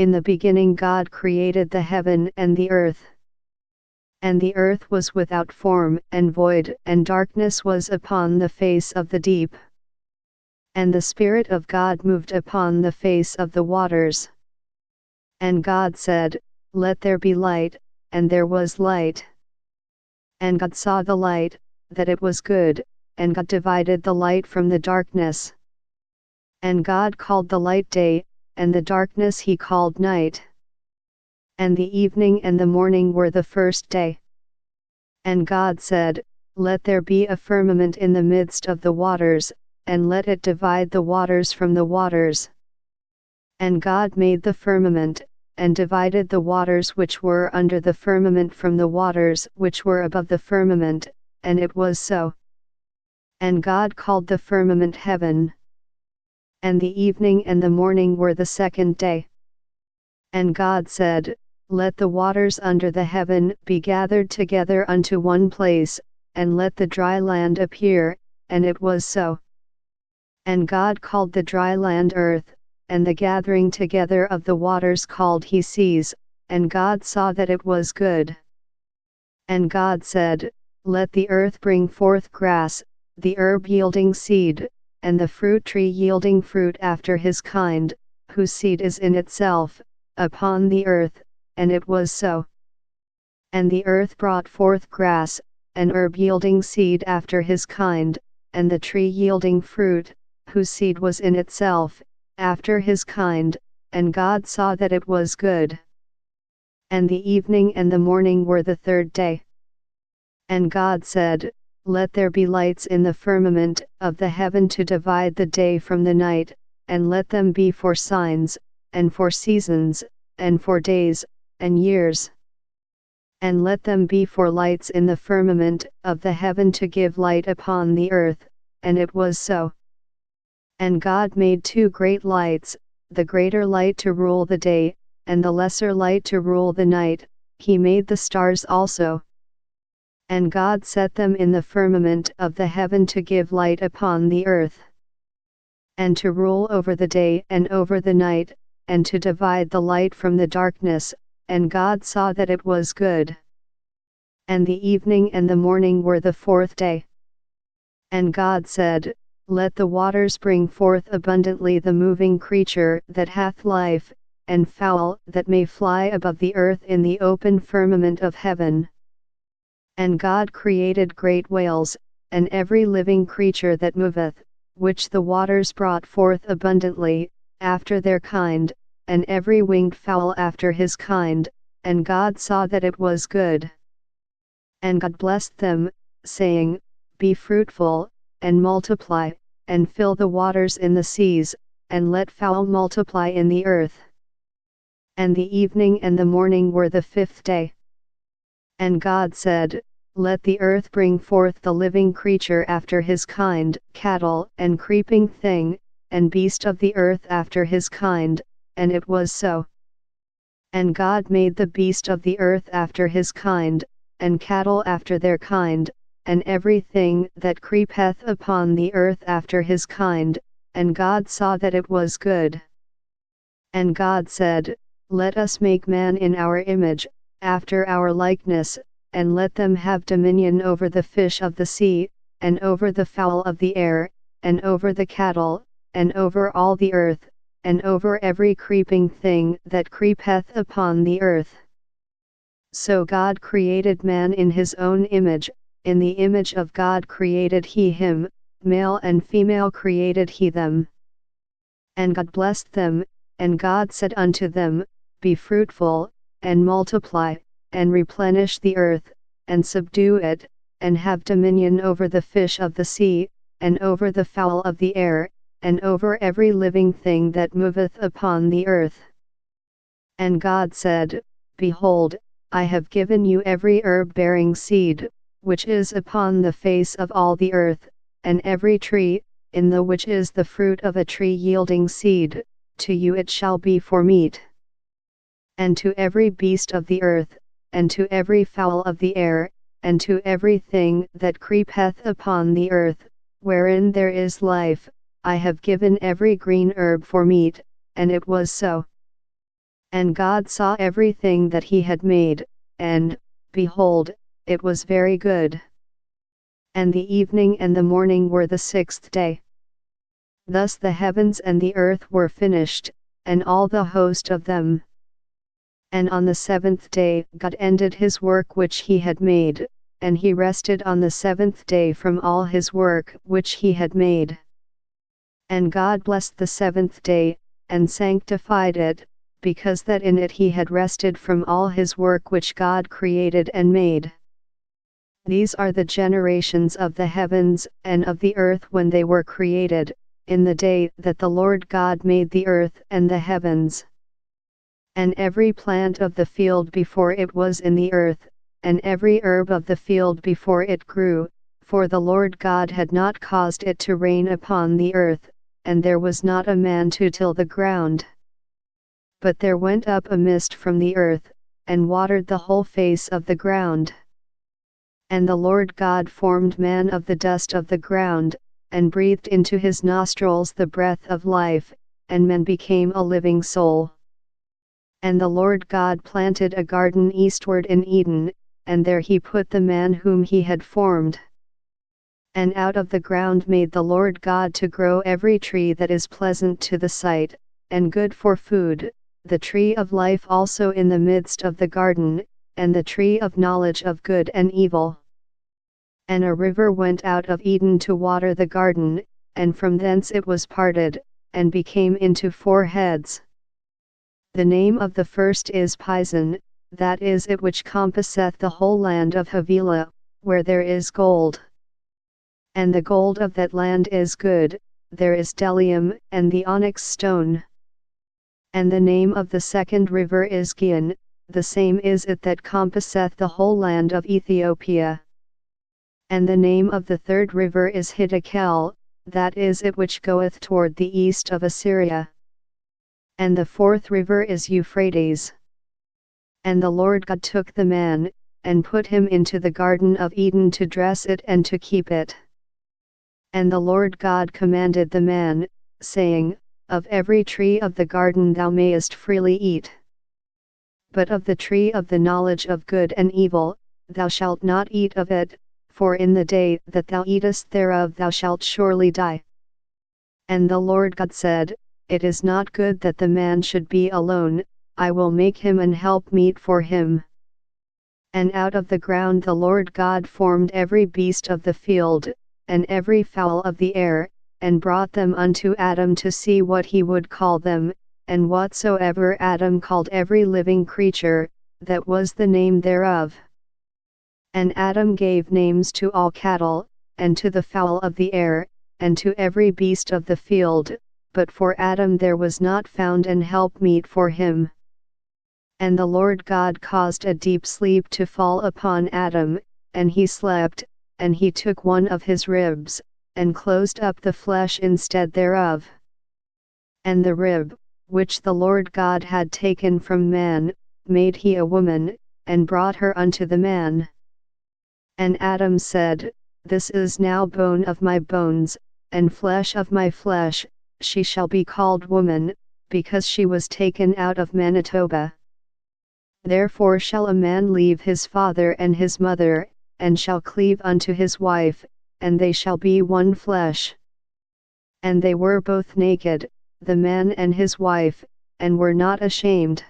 In the beginning God created the heaven and the earth. And the earth was without form and void, and darkness was upon the face of the deep. And the Spirit of God moved upon the face of the waters. And God said, "Let there be light," and there was light. And God saw the light, that it was good, and God divided the light from the darkness. And God called the light day, and the darkness he called night. And the evening and the morning were the first day. And God said, "Let there be a firmament in the midst of the waters, and let it divide the waters from the waters." And God made the firmament, and divided the waters which were under the firmament from the waters which were above the firmament, and it was so. And God called the firmament heaven. And the evening and the morning were the second day. And God said, "Let the waters under the heaven be gathered together unto one place, and let the dry land appear," and it was so. And God called the dry land earth, and the gathering together of the waters called he seas, and God saw that it was good. And God said, "Let the earth bring forth grass, the herb yielding seed, and the fruit tree yielding fruit after his kind, whose seed is in itself, upon the earth," and it was so. And the earth brought forth grass, and herb yielding seed after his kind, and the tree yielding fruit, whose seed was in itself, after his kind, and God saw that it was good. And the evening and the morning were the third day. And God said, "Let there be lights in the firmament of the heaven to divide the day from the night, and let them be for signs, and for seasons, and for days, and years. And let them be for lights in the firmament of the heaven to give light upon the earth," and it was so. And God made two great lights, the greater light to rule the day, and the lesser light to rule the night. He made the stars also. And God set them in the firmament of the heaven to give light upon the earth, and to rule over the day and over the night, and to divide the light from the darkness, and God saw that it was good. And the evening and the morning were the fourth day. And God said, "Let the waters bring forth abundantly the moving creature that hath life, and fowl that may fly above the earth in the open firmament of heaven." And God created great whales, and every living creature that moveth, which the waters brought forth abundantly, after their kind, and every winged fowl after his kind, and God saw that it was good. And God blessed them, saying, "Be fruitful, and multiply, and fill the waters in the seas, and let fowl multiply in the earth." And the evening and the morning were the fifth day. And God said, "Let the earth bring forth the living creature after his kind, cattle, and creeping thing, and beast of the earth after his kind," and it was so. And God made the beast of the earth after his kind, and cattle after their kind, and everything that creepeth upon the earth after his kind, and God saw that it was good. And God said, "Let us make man in our image, after our likeness, and let them have dominion over the fish of the sea, and over the fowl of the air, and over the cattle, and over all the earth, and over every creeping thing that creepeth upon the earth." So God created man in his own image, in the image of God created he him, male and female created he them. And God blessed them, and God said unto them, "Be fruitful, and multiply, and replenish the earth, and subdue it, and have dominion over the fish of the sea, and over the fowl of the air, and over every living thing that moveth upon the earth." And God said, "Behold, I have given you every herb bearing seed, which is upon the face of all the earth, and every tree, in the which is the fruit of a tree yielding seed, to you it shall be for meat. And to every beast of the earth, and to every fowl of the air, and to everything that creepeth upon the earth, wherein there is life, I have given every green herb for meat," and it was so. And God saw everything that he had made, and, behold, it was very good. And the evening and the morning were the sixth day. Thus the heavens and the earth were finished, and all the host of them. And on the seventh day God ended his work which he had made, and he rested on the seventh day from all his work which he had made. And God blessed the seventh day, and sanctified it, because that in it he had rested from all his work which God created and made. These are the generations of the heavens and of the earth when they were created, in the day that the Lord God made the earth and the heavens. And every plant of the field before it was in the earth, and every herb of the field before it grew, for the Lord God had not caused it to rain upon the earth, and there was not a man to till the ground. But there went up a mist from the earth, and watered the whole face of the ground. And the Lord God formed man of the dust of the ground, and breathed into his nostrils the breath of life, and man became a living soul. And the Lord God planted a garden eastward in Eden, and there he put the man whom he had formed. And out of the ground made the Lord God to grow every tree that is pleasant to the sight, and good for food, the tree of life also in the midst of the garden, and the tree of knowledge of good and evil. And a river went out of Eden to water the garden, and from thence it was parted, and became into 4 heads. The name of the first is Pison, that is it which compasseth the whole land of Havilah, where there is gold. And the gold of that land is good, there is bdellium and the onyx stone. And the name of the second river is Gihon, the same is it that compasseth the whole land of Ethiopia. And the name of the third river is Hiddekel, that is it which goeth toward the east of Assyria. And the fourth river is Euphrates. And the Lord God took the man, and put him into the garden of Eden to dress it and to keep it. And the Lord God commanded the man, saying, Of every tree of the garden thou mayest freely eat. But of the tree of the knowledge of good and evil, thou shalt not eat of it, for in the day that thou eatest thereof thou shalt surely die. And the Lord God said, It is not good that the man should be alone, I will make him an helpmeet for him. And out of the ground the Lord God formed every beast of the field, and every fowl of the air, and brought them unto Adam to see what he would call them, and whatsoever Adam called every living creature, that was the name thereof. And Adam gave names to all cattle, and to the fowl of the air, and to every beast of the field, but for Adam there was not found an helpmeet for him. And the Lord God caused a deep sleep to fall upon Adam, and he slept, and he took one of his ribs, and closed up the flesh instead thereof. And the rib, which the Lord God had taken from man, made he a woman, and brought her unto the man. And Adam said, This is now bone of my bones, and flesh of my flesh, she shall be called woman, because she was taken out of Manitoba. Therefore shall a man leave his father and his mother, and shall cleave unto his wife, and they shall be one flesh. And they were both naked, the man and his wife, and were not ashamed.